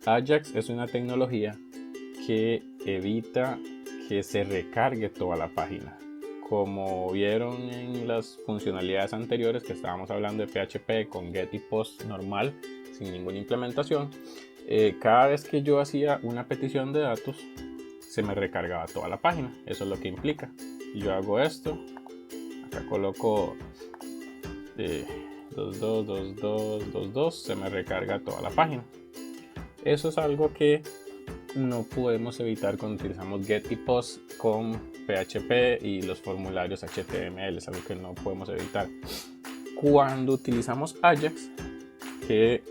Ajax es una tecnología que evita que se recargue toda la página. Como vieron en las funcionalidades anteriores que estábamos hablando de PHP con get y post normal, sin ninguna implementación, cada vez que yo hacía una petición de datos, se me recargaba toda la página. Eso es lo que implica. Yo hago esto, acá coloco 222222, se me recarga toda la página. Eso es algo que no podemos evitar cuando utilizamos get y post con PHP y los formularios HTML. Es algo que no podemos evitar. Cuando utilizamos Ajax, que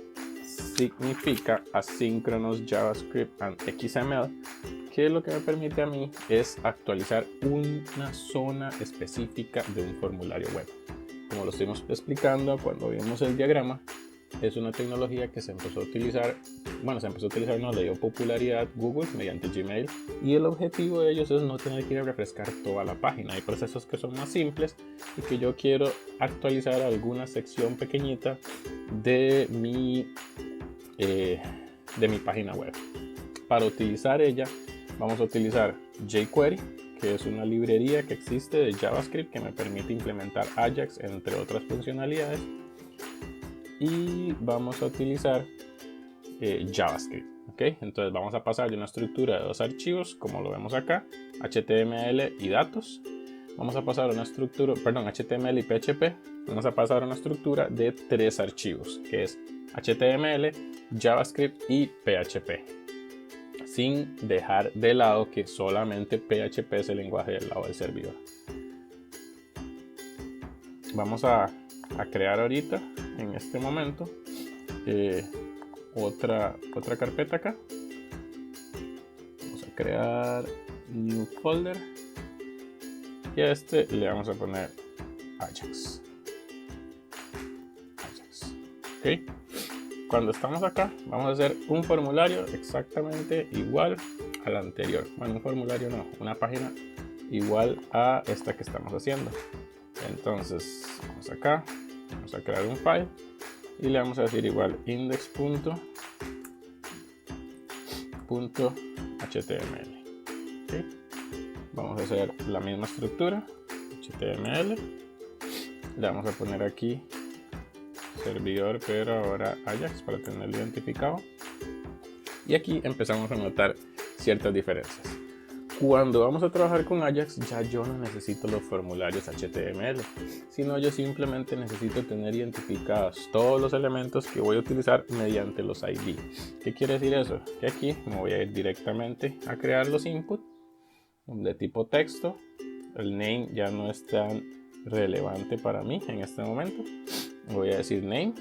significa Asynchronous JavaScript and XML, que lo que me permite a mí es actualizar una zona específica de un formulario web. Como lo estuvimos explicando cuando vimos el diagrama, es una tecnología que se empezó a utilizar, no, le dio popularidad Google mediante Gmail, y el objetivo de ellos es no tener que ir a refrescar toda la página. Hay procesos que son más simples y que yo quiero actualizar alguna sección pequeñita de mi página web. Para utilizar ella, vamos a utilizar jQuery, que es una librería que existe de JavaScript que me permite implementar Ajax entre otras funcionalidades. Y vamos a utilizar JavaScript. ¿Okay? Entonces vamos a pasar de una estructura de 2 archivos, como lo vemos acá, HTML y datos. Vamos a pasar a una estructura, HTML y PHP. Vamos a pasar a una estructura de 3 archivos, que es HTML, JavaScript y PHP. Sin dejar de lado que solamente PHP es el lenguaje del lado del servidor. Vamos a crear ahorita, en este momento, otra carpeta acá. Vamos a crear new folder y a este le vamos a poner Ajax. ¿Okay? Cuando estamos acá, vamos a hacer un formulario exactamente igual al anterior. Bueno, un formulario no, una página igual a esta que estamos haciendo. Entonces, vamos acá, vamos a crear un file y le vamos a decir igual index.html. ¿Okay? Vamos a hacer la misma estructura, HTML. Le vamos a poner aquí servidor, pero ahora Ajax para tenerlo identificado. Y aquí empezamos a notar ciertas diferencias. Cuando vamos a trabajar con Ajax, ya yo no necesito los formularios HTML, sino yo simplemente necesito tener identificados todos los elementos que voy a utilizar mediante los ID. ¿Qué quiere decir eso? Que aquí me voy a ir directamente a crear los inputs de tipo texto. El name ya no es tan relevante para mí en este momento. Voy a decir name.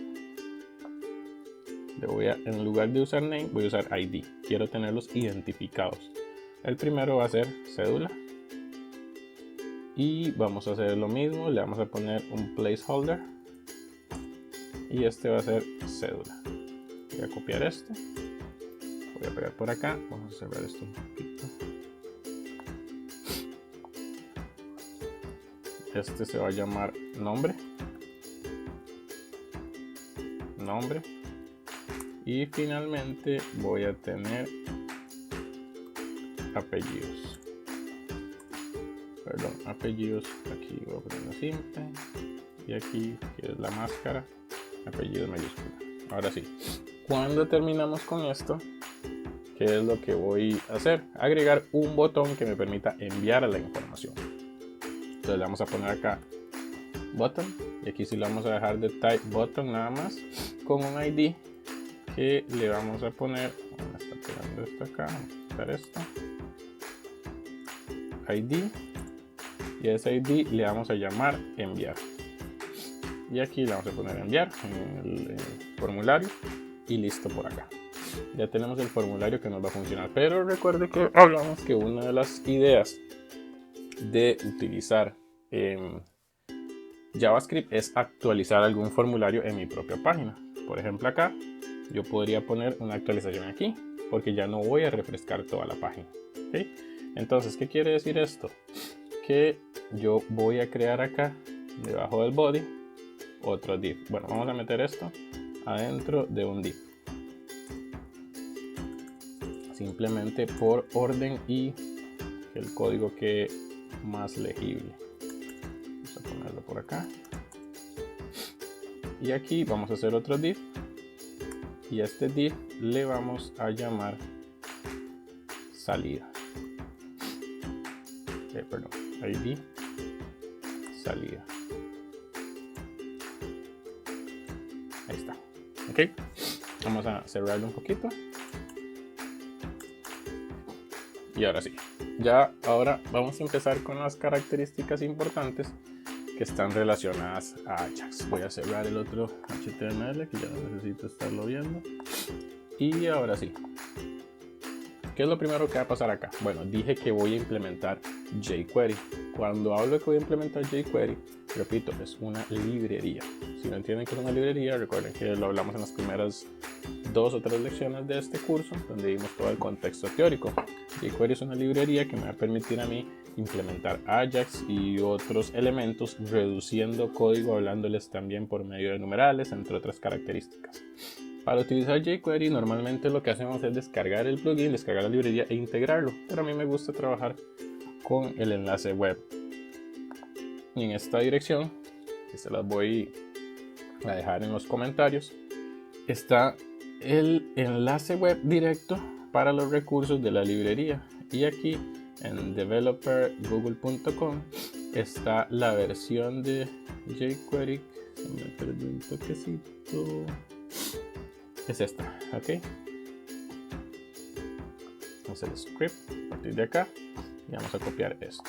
En lugar de usar name, voy a usar ID. Quiero tenerlos identificados. El primero va a ser cédula. Y vamos a hacer lo mismo. Le vamos a poner un placeholder. Y este va a ser cédula. Voy a copiar esto. Voy a pegar por acá. Vamos a cerrar esto un poquito. Este se va a llamar nombre. Y finalmente voy a tener apellidos. Apellidos. Aquí voy a ponerlo simple. Y aquí, que es la máscara, apellido mayúscula. Ahora sí, cuando terminamos con esto, ¿qué es lo que voy a hacer? Agregar un botón que me permita enviar la información. Entonces le vamos a poner acá button. Y aquí sí le vamos a dejar de type button nada más, con un ID que le vamos a poner. Vamos a estar pegando esto acá, vamos a quitar esto. ID, y a ese ID le vamos a llamar enviar. Y aquí le vamos a poner enviar en el formulario y listo por acá. Ya tenemos el formulario que nos va a funcionar. Pero recuerde que hablamos que una de las ideas de utilizar JavaScript es actualizar algún formulario en mi propia página. Por ejemplo, acá yo podría poner una actualización aquí, porque ya no voy a refrescar toda la página. ¿Okay? Entonces, ¿qué quiere decir esto? Que yo voy a crear acá, debajo del body, otro div. Bueno, vamos a meter esto adentro de un div. simplemente por orden y el código quede más legible. Vamos a ponerlo por acá. Y aquí vamos a hacer otro div. Y a este div le vamos a llamar salida. Perdón, ID salida. Ahí está. Ok. Vamos a cerrarlo un poquito. Y ahora sí. Ahora vamos a empezar con las características importantes que están relacionadas a Ajax. Voy a cerrar el otro HTML que ya no necesito estarlo viendo. Y ahora sí. ¿Qué es lo primero que va a pasar acá? Bueno, dije que voy a implementar jQuery. Cuando hablo de que voy a implementar jQuery, repito, es una librería. Si no entienden que es una librería, recuerden que lo hablamos en las primeras 2 o 3 lecciones de este curso, donde vimos todo el contexto teórico. jQuery es una librería que me va a permitir a mí implementar Ajax y otros elementos, reduciendo código, hablándoles también por medio de numerales, entre otras características. Para utilizar jQuery normalmente lo que hacemos es descargar el plugin, descargar la librería e integrarlo, pero a mí me gusta trabajar con el enlace web. Y en esta dirección, que se las voy a dejar en los comentarios, está el enlace web directo para los recursos de la librería. Y aquí en developergoogle.com está la versión de jQuery. Se me perdió un toquecito. Es esta, ok. Vamos a hacer el script a partir de acá y vamos a copiar esto.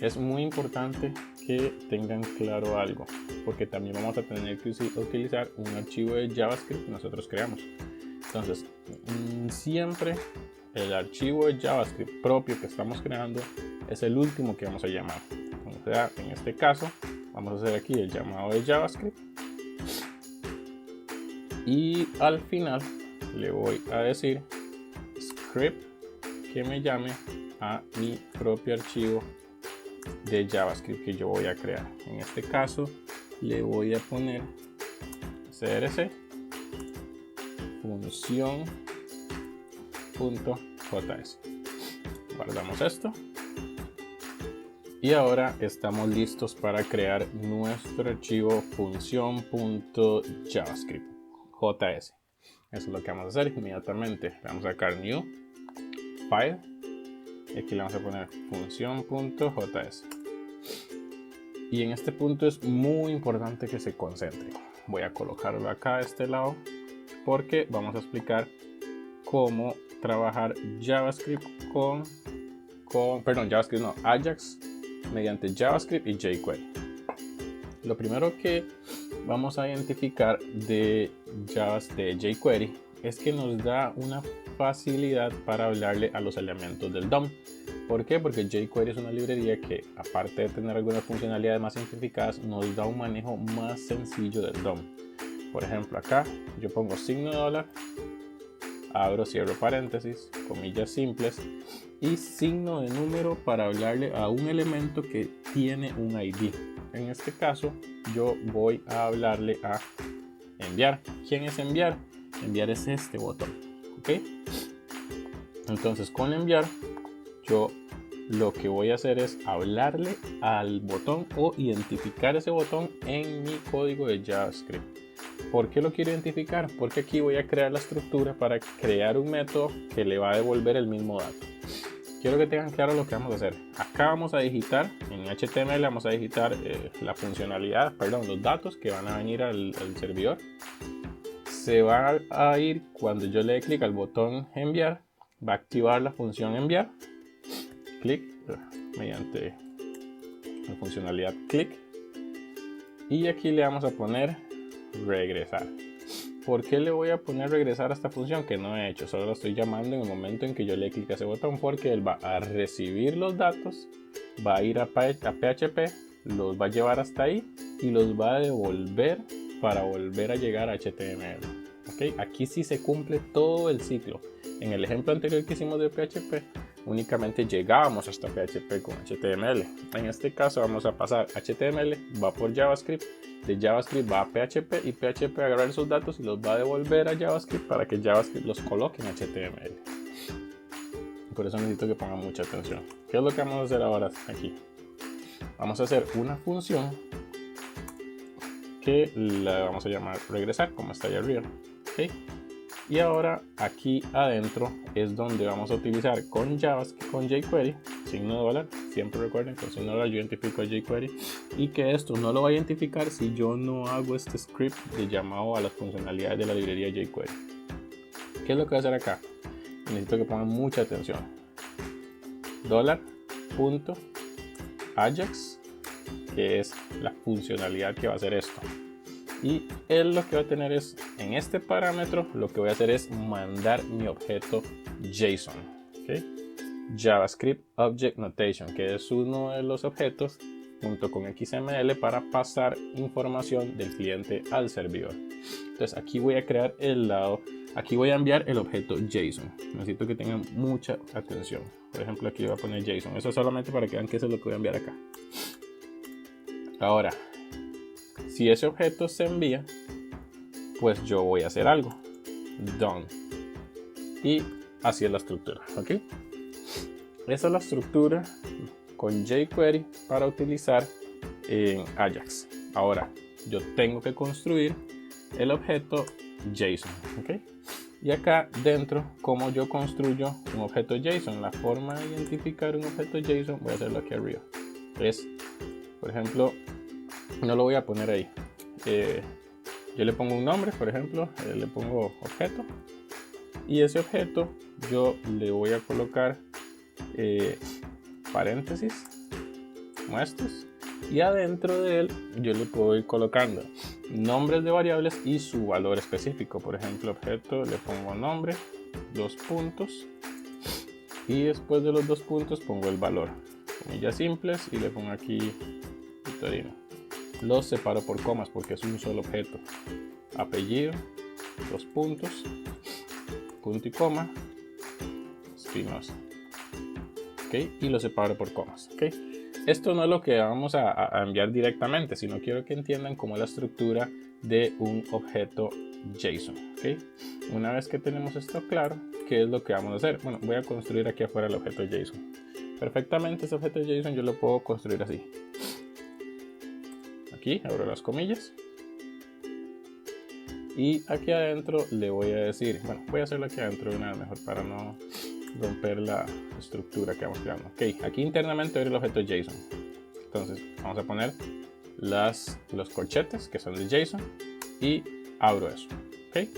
Es muy importante que tengan claro algo, porque también vamos a tener que utilizar un archivo de JavaScript que nosotros creamos. Entonces, siempre el archivo de JavaScript propio que estamos creando es el último que vamos a llamar. O sea, en este caso, vamos a hacer aquí el llamado de JavaScript. Y al final le voy a decir script que me llame a mi propio archivo de JavaScript que yo voy a crear. En este caso le voy a poner crc función.js. Guardamos esto. Y ahora estamos listos para crear nuestro archivo función.javascript. JS. Eso es lo que vamos a hacer inmediatamente. Le vamos a sacar new file y aquí le vamos a poner función.js. Y en este punto es muy importante que se concentren. Voy a colocarlo acá a este lado porque vamos a explicar cómo trabajar JavaScript Ajax mediante JavaScript y jQuery. Lo primero que vamos a identificar de jQuery es que nos da una facilidad para hablarle a los elementos del DOM. ¿Por qué? Porque jQuery es una librería que, aparte de tener algunas funcionalidades más simplificadas, nos da un manejo más sencillo del DOM. Por ejemplo, acá yo pongo signo de dólar, abro, cierro paréntesis, comillas simples y signo de número para hablarle a un elemento que tiene un ID. En este caso, yo voy a hablarle a enviar. ¿Quién es enviar? Enviar es este botón, ¿ok? Entonces, con enviar, yo lo que voy a hacer es hablarle al botón o identificar ese botón en mi código de JavaScript. ¿Por qué lo quiero identificar? Porque aquí voy a crear la estructura para crear un método que le va a devolver el mismo dato. Quiero que tengan claro lo que vamos a hacer. Acá vamos a digitar, en HTML vamos a digitar la funcionalidad, los datos que van a venir al servidor. Se va a ir cuando yo le dé clic al botón enviar, va a activar la función enviar. Clic mediante la funcionalidad clic. Y aquí le vamos a poner regresar. ¿Por qué le voy a poner regresar a esta función que no he hecho? Solo lo estoy llamando en el momento en que yo le clic a ese botón, porque él va a recibir los datos, va a ir a PHP, los va a llevar hasta ahí y los va a devolver para volver a llegar a HTML. ¿Okay? Aquí sí se cumple todo el ciclo. En el ejemplo anterior que hicimos de PHP, únicamente llegábamos hasta PHP con HTML. En este caso vamos a pasar HTML, va por JavaScript, de JavaScript va a PHP y PHP va a agarrar esos datos y los va a devolver a JavaScript para que JavaScript los coloque en HTML. Por eso necesito que pongan mucha atención. ¿Qué es lo que vamos a hacer ahora aquí? Vamos a hacer una función que la vamos a llamar regresar, como está allá arriba. ¿Okay? Y ahora aquí adentro es donde vamos a utilizar con JavaScript, con jQuery, signo de dólar. Siempre recuerden, con signo de dólar yo identifico a jQuery, y que esto no lo va a identificar si yo no hago este script de llamado a las funcionalidades de la librería jQuery. ¿Qué es lo que voy a hacer acá? Necesito que pongan mucha atención. $.ajax, que es la funcionalidad que va a hacer esto. Y él lo que va a tener es, en este parámetro, lo que voy a hacer es mandar mi objeto JSON. ¿Okay? JavaScript Object Notation, que es uno de los objetos junto con XML para pasar información del cliente al servidor. Entonces aquí voy a crear el lado, aquí voy a enviar el objeto JSON. Necesito que tengan mucha atención. Por ejemplo, aquí voy a poner JSON. Eso solamente para que vean que eso es lo que voy a enviar acá. Ahora, si ese objeto se envía, pues yo voy a hacer algo. Done. Y así es la estructura. ¿Ok? Esa es la estructura con jQuery para utilizar en Ajax. Ahora, yo tengo que construir el objeto JSON. ¿Ok? Y acá dentro, ¿cómo yo construyo un objeto JSON? La forma de identificar un objeto JSON, voy a hacerlo aquí arriba. Es, por ejemplo, no lo voy a poner ahí. Yo le pongo un nombre, por ejemplo, le pongo objeto. Y ese objeto yo le voy a colocar paréntesis, como estos. Y adentro de él yo le puedo ir colocando nombres de variables y su valor específico. Por ejemplo, objeto, le pongo nombre, 2 puntos. Y después de los 2 puntos pongo el valor. Comillas simples y le pongo aquí Victorino. Los separo por comas porque es un solo objeto. Apellido, 2 puntos, punto y coma, Espinosa. ¿Okay? Y lo separo por comas. ¿Okay? Esto no es lo que vamos a enviar directamente, sino quiero que entiendan cómo es la estructura de un objeto JSON. ¿Okay? Una vez que tenemos esto claro, ¿qué es lo que vamos a hacer? Bueno, voy a construir aquí afuera el objeto JSON. Perfectamente ese objeto JSON yo lo puedo construir así. Aquí abro las comillas. Y aquí adentro le voy a decir, bueno, voy a hacerlo aquí adentro de una vez mejor para no romper la estructura que vamos creando. Ok, aquí internamente voy a ver el objeto JSON. Entonces vamos a poner los corchetes que son de JSON y abro eso. Ok,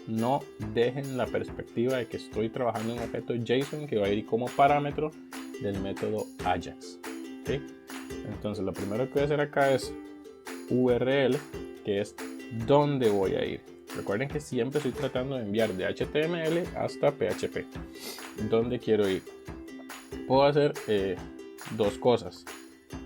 no dejen la perspectiva de que estoy trabajando en un objeto JSON que va a ir como parámetro del método Ajax. Ok, entonces lo primero que voy a hacer acá es URL, que es dónde voy a ir. Recuerden que siempre estoy tratando de enviar de HTML hasta PHP. ¿Dónde quiero ir? Puedo hacer dos cosas.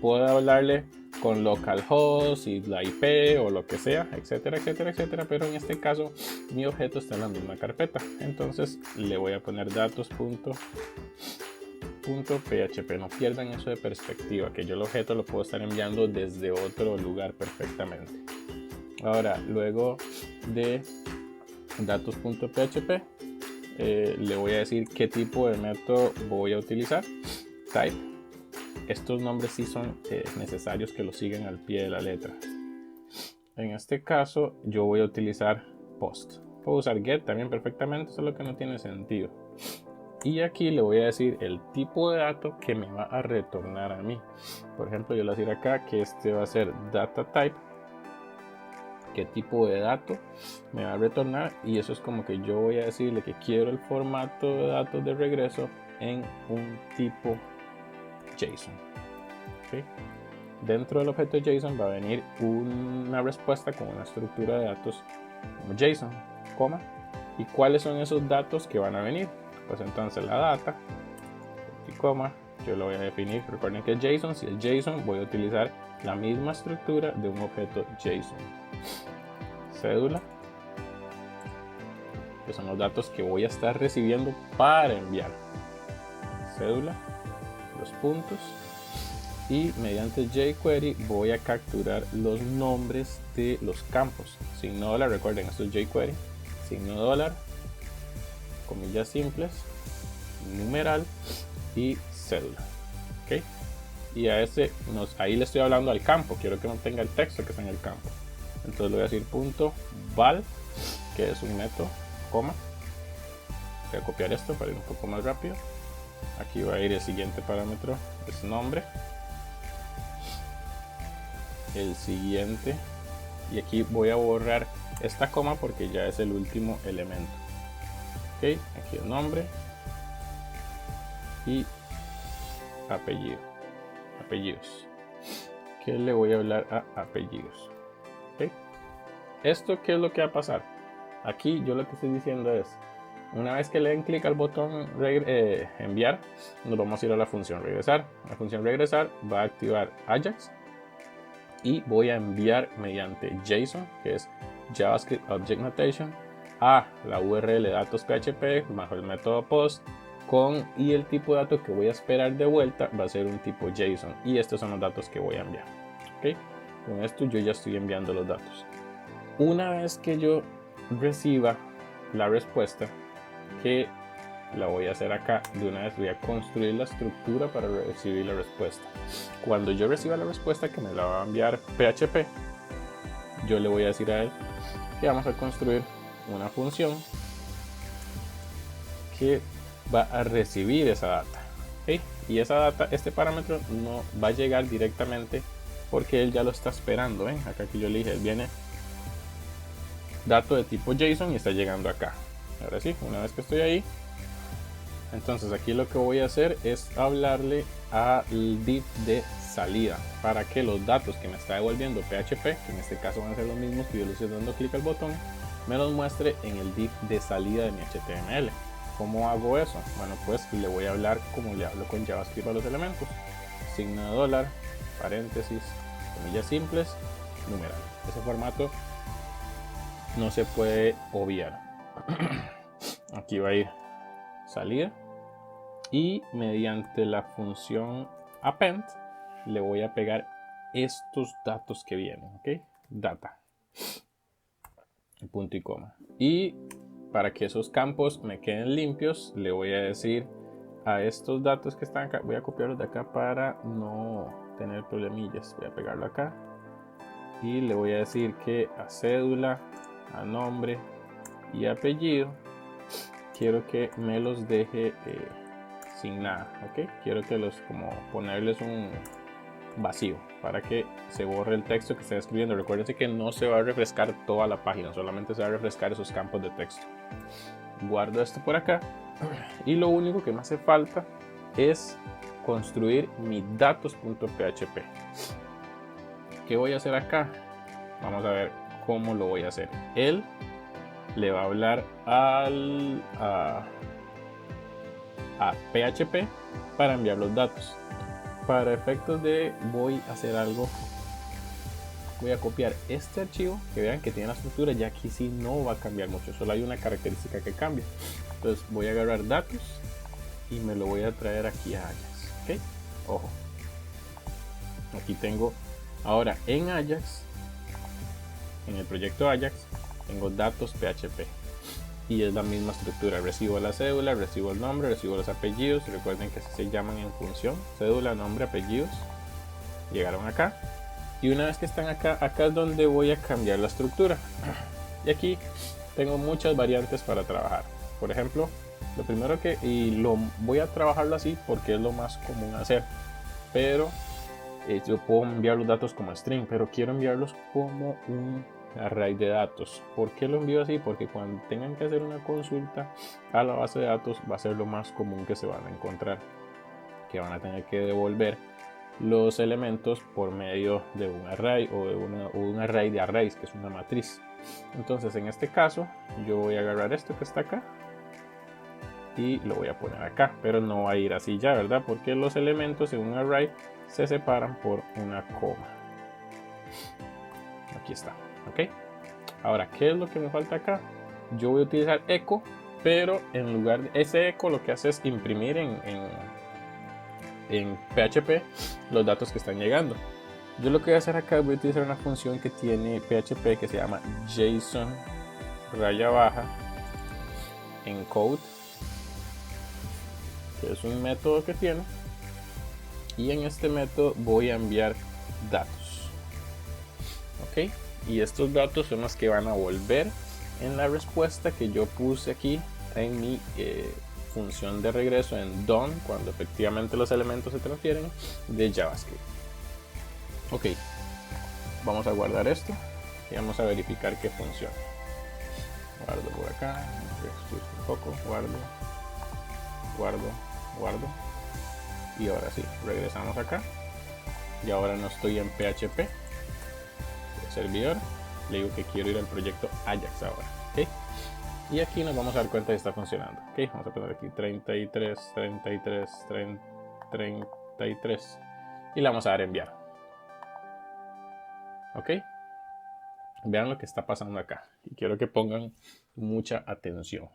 Puedo hablarle con localhost y la IP o lo que sea, etcétera, etcétera, etcétera. Pero en este caso mi objeto está en la misma carpeta. Entonces le voy a poner datos.php. No pierdan eso de perspectiva, que yo el objeto lo puedo estar enviando desde otro lugar perfectamente. Ahora, luego de datos.php, le voy a decir qué tipo de método voy a utilizar. Type. Estos nombres sí son necesarios que los sigan al pie de la letra. En este caso, yo voy a utilizar post. Puedo usar get también perfectamente, solo que no tiene sentido. Y aquí le voy a decir el tipo de dato que me va a retornar a mí. Por ejemplo, yo le voy a decir acá que este va a ser data type. Qué tipo de dato me va a retornar, y eso es como que yo voy a decirle que quiero el formato de datos de regreso en un tipo JSON. ¿Okay? Dentro del objeto JSON va a venir una respuesta con una estructura de datos como JSON, coma, y cuáles son esos datos que van a venir. Pues entonces la data y coma yo lo voy a definir. Recuerden que es JSON. Si es JSON voy a utilizar la misma estructura de un objeto JSON. Cédula, que son los datos que voy a estar recibiendo para enviar. Cédula, los puntos, y mediante jQuery voy a capturar los nombres de los campos. Signo dólar, recuerden, esto es jQuery. Signo dólar, comillas simples, numeral y cédula. ¿Okay? Y a ese ahí le estoy hablando al campo, quiero que no tenga el texto que está en el campo. Entonces le voy a decir punto val, que es un método, coma. Voy a copiar esto para ir un poco más rápido. Aquí va a ir el siguiente parámetro, es nombre. El siguiente, y aquí voy a borrar esta coma porque ya es el último elemento. Ok, aquí el nombre y apellidos. Que le voy a hablar a apellidos. Okay. Esto, ¿qué es lo que va a pasar? Aquí yo lo que estoy diciendo es, una vez que le den clic al botón enviar, nos vamos a ir a la función regresar. La función regresar va a activar Ajax y voy a enviar mediante JSON, que es JavaScript Object Notation, a la URL datos PHP bajo el método post y el tipo de datos que voy a esperar de vuelta va a ser un tipo JSON, y estos son los datos que voy a enviar. ¿Okay? Con esto yo ya estoy enviando los datos. Una vez que yo reciba la respuesta, que la voy a hacer acá, de una vez voy a construir la estructura para recibir la respuesta. Cuando yo reciba la respuesta, que me la va a enviar PHP, yo le voy a decir a él que vamos a construir una función que va a recibir esa data. ¿Okay? Y esa data, este parámetro no va a llegar directamente porque él ya lo está esperando. Acá que yo le dije, viene dato de tipo JSON y está llegando acá. Ahora sí, una vez que estoy ahí, entonces aquí lo que voy a hacer es hablarle al div de salida para que los datos que me está devolviendo PHP, que en este caso van a ser los mismos que yo le estoy dando clic al botón, me los muestre en el div de salida de mi HTML. ¿Cómo hago eso? Bueno, pues le voy a hablar como le hablo con JavaScript a los elementos. Signo de dólar, paréntesis, comillas simples, numeral. Ese formato no se puede obviar. Aquí va a ir salida y mediante la función append le voy a pegar estos datos que vienen. ¿Ok? Data, punto y coma. Y para que esos campos me queden limpios, le voy a decir a estos datos que están acá, voy a copiarlos de acá para no tener problemillas. Voy a pegarlo acá y le voy a decir que a cédula, a nombre y apellido quiero que me los deje sin nada. ¿Ok? Quiero que como ponerles un vacío para que se borre el texto que está escribiendo. Recuérdense que no se va a refrescar toda la página, solamente se va a refrescar esos campos de texto. Guardo esto por acá y lo único que me hace falta es construir mi datos.php. ¿Qué voy a hacer acá? Vamos a ver cómo lo voy a hacer. Él le va a hablar a PHP para enviar los datos. Para efectos de voy a hacer algo, voy a copiar este archivo, que vean que tiene la estructura, ya aquí sí no va a cambiar mucho, solo hay una característica que cambia. Entonces voy a agarrar datos y me lo voy a traer aquí a Ajax. ¿Okay? Ojo, aquí tengo ahora en Ajax, en el proyecto Ajax, tengo datos PHP. Y es la misma estructura, recibo la cédula, recibo el nombre, recibo los apellidos. Recuerden que así se llaman en función, cédula, nombre, apellidos. Llegaron acá y una vez que están acá, acá es donde voy a cambiar la estructura. Y aquí tengo muchas variantes para trabajar. Por ejemplo, lo primero lo voy a trabajarlo así porque es lo más común hacer, pero yo puedo enviar los datos como string, pero quiero enviarlos como un array de datos. ¿Por qué lo envío así? Porque cuando tengan que hacer una consulta a la base de datos va a ser lo más común que se van a encontrar, que van a tener que devolver los elementos por medio de un array o de un array de arrays, que es una matriz. Entonces en este caso yo voy a agarrar esto que está acá y lo voy a poner acá, pero no va a ir así ya, ¿verdad? Porque los elementos en un array se separan por una coma. Aquí está. ¿Ok? Ahora, ¿qué es lo que me falta acá? Yo voy a utilizar echo, pero en lugar de ese echo lo que hace es imprimir en PHP los datos que están llegando. Yo lo que voy a hacer acá, voy a utilizar una función que tiene PHP que se llama JSON _encode que es un método que tiene, y en este método voy a enviar datos. Ok, y estos datos son los que van a volver en la respuesta que yo puse aquí en mi función de regreso en done, cuando efectivamente los elementos se transfieren de JavaScript. Ok, vamos a guardar esto y vamos a verificar que funciona. Guardo por acá, un poco, guardo, y ahora sí, regresamos acá y ahora no estoy en PHP, el servidor, le digo que quiero ir al proyecto Ajax ahora. ¿Okay? Y aquí nos vamos a dar cuenta de que está funcionando. ¿Okay? Vamos a poner aquí 33 y le vamos a dar enviar. ¿Ok? Vean lo que está pasando acá y quiero que pongan mucha atención.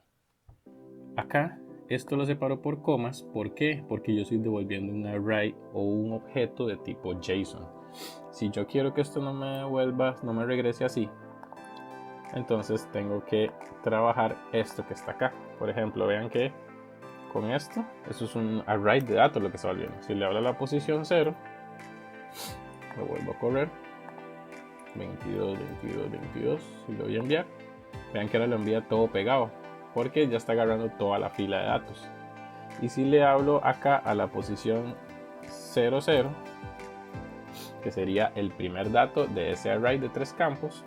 Acá esto lo separo por comas. ¿Por qué? Porque yo estoy devolviendo un array o un objeto de tipo JSON. Si yo quiero que esto no me devuelva, no me regrese así, entonces tengo que trabajar esto que está acá. Por ejemplo, vean que con esto es un array de datos lo que está volviendo. Si le hablo a la posición 0, lo vuelvo a correr, 22, y lo voy a enviar. Vean que ahora lo envía todo pegado, porque ya está agarrando toda la fila de datos. Y si le hablo acá a la posición 00, que sería el primer dato de ese array de 3 campos,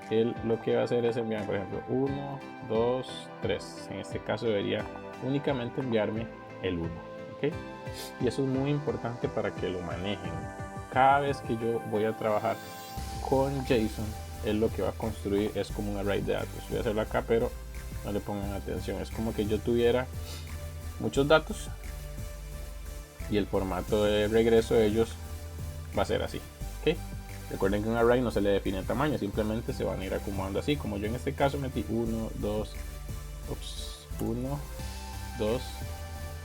él lo que va a hacer es enviar, por ejemplo, 1, 2, 3. En este caso debería únicamente enviarme el 1. ¿Okay? Y eso es muy importante para que lo manejen. Cada vez que yo voy a trabajar con JSON, él lo que va a construir es como un array de datos. Voy a hacerlo acá, pero no le pongan atención. Es como que yo tuviera muchos datos y el formato de regreso de ellos va a ser así. ¿Okay? Recuerden que un array no se le define el tamaño, simplemente se van a ir acomodando así. Como yo en este caso metí 1, 2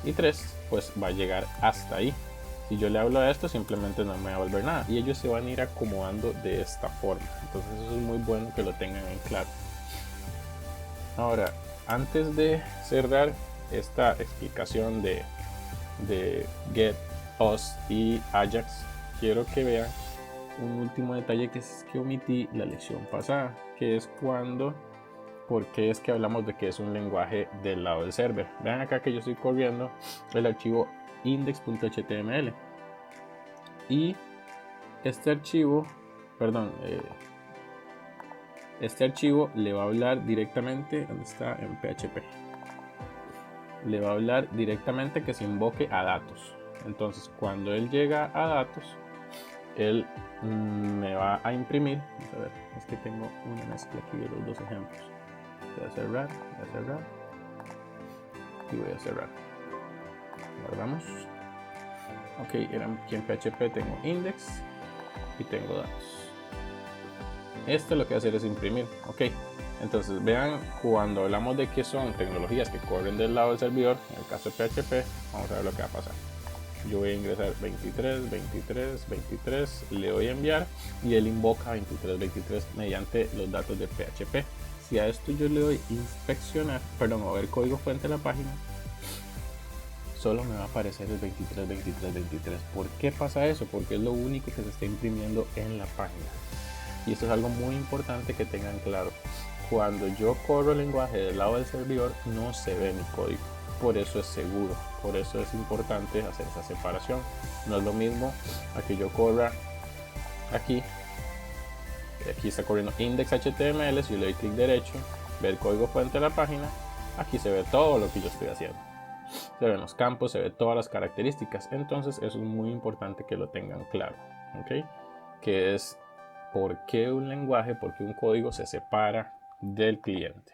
y 3, pues va a llegar hasta ahí. Si yo le hablo a esto, simplemente no me va a volver nada y ellos se van a ir acomodando de esta forma. Entonces eso es muy bueno que lo tengan en claro. Ahora, antes de cerrar esta explicación de Get, Post y Ajax, quiero que vean un último detalle que es que omití la lección pasada, que es porque es que hablamos de que es un lenguaje del lado del server. Vean acá que yo estoy corriendo el archivo index.html y este archivo le va a hablar directamente, ¿dónde está? En PHP. Le va a hablar directamente que se invoque a datos. Entonces cuando él llega a datos, él me va a imprimir. Vamos a ver, es que tengo una mezcla aquí de los dos ejemplos. Voy a cerrar y voy a cerrar. Guardamos. Ok, aquí en PHP tengo index y tengo datos. Esto lo que va a hacer es imprimir. Ok, entonces vean, cuando hablamos de que son tecnologías que corren del lado del servidor, en el caso de PHP, vamos a ver lo que va a pasar. Yo voy a ingresar 23, le doy a enviar y él invoca 23 mediante los datos de PHP. Si a esto yo le doy inspeccionar, a ver código fuente de la página, solo me va a aparecer el 23. ¿Por qué pasa eso? Porque es lo único que se está imprimiendo en la página. Y esto es algo muy importante que tengan claro. Cuando yo corro el lenguaje del lado del servidor, no se ve mi código. Por eso es seguro, por eso es importante hacer esa separación. No es lo mismo a que yo corra aquí está corriendo index.html, si yo le doy clic derecho, ver código fuente de la página, aquí se ve todo lo que yo estoy haciendo. Se ven los campos, se ve todas las características. Entonces eso es muy importante que lo tengan claro. ¿Okay? Que es por qué un lenguaje, por qué un código se separa del cliente.